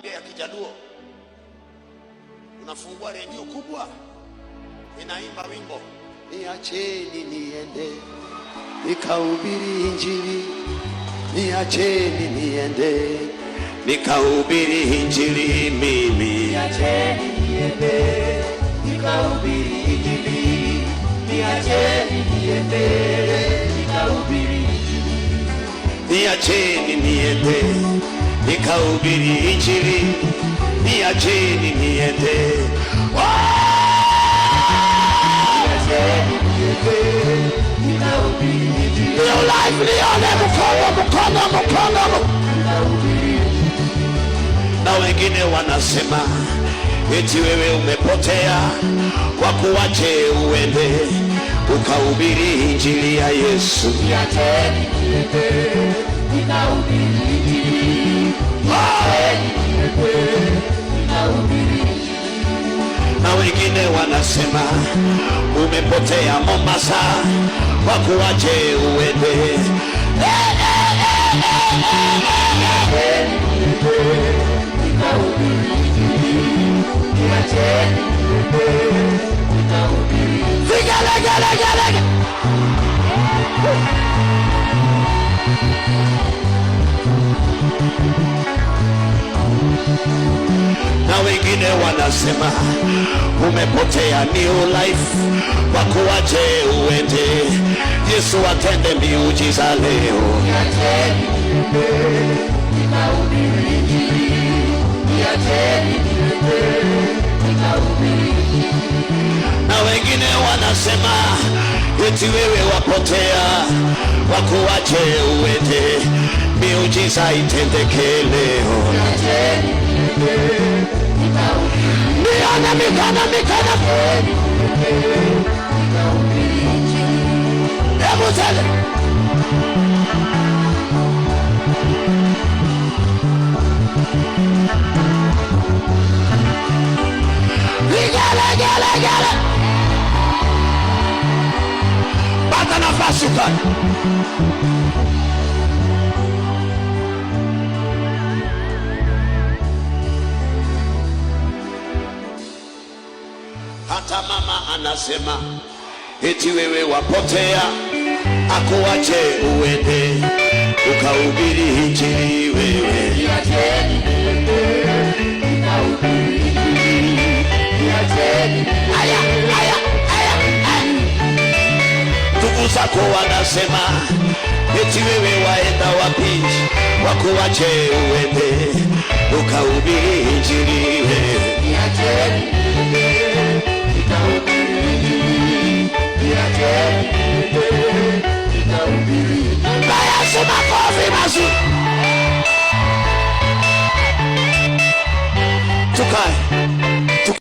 ya Kijaluo, unafungua redio kubwa inaimba wimbo niacheni niende nikahubiri injili, niacheni niende nikahubiri injili mimi, niacheni niende nikahubiri injili, niacheni niende nikahubiri injili, niacheni niende nikahubiri injili, niacheni niende your life lione mkono. Na wengine wanasema eti wewe umepotea, kwa kuwache uende ukahubiri injili ya Yesu. Niacheni niende nikahubiri injili, niacheni niende nikahubiri injili. Na wengine wanasema umepotea Mombasa, kwa kuwache uende na wengine wanasema umepotea New Life, kwa kuwache uende Yesu atende miujiza leo. Niacheni niende nikahubiri injili, niacheni niende nikahubiri injili. Na wengine wanasema eti wewe wapotea, kwa kuwache uende miujiza itendeke leo. Niacheni niende nikahubiri mikana nikahubiri injili. hebu tele Gala. Pata nafasi ukani. Hata mama anasema eti wewe wapotea, akuache uende ukahubiri injili wewe. Niacheni niende nikahubiri injili, niacheni Aya. Ndugu zako wanasema eti wewe waenda wapi, wakuache uende ukahubiri injili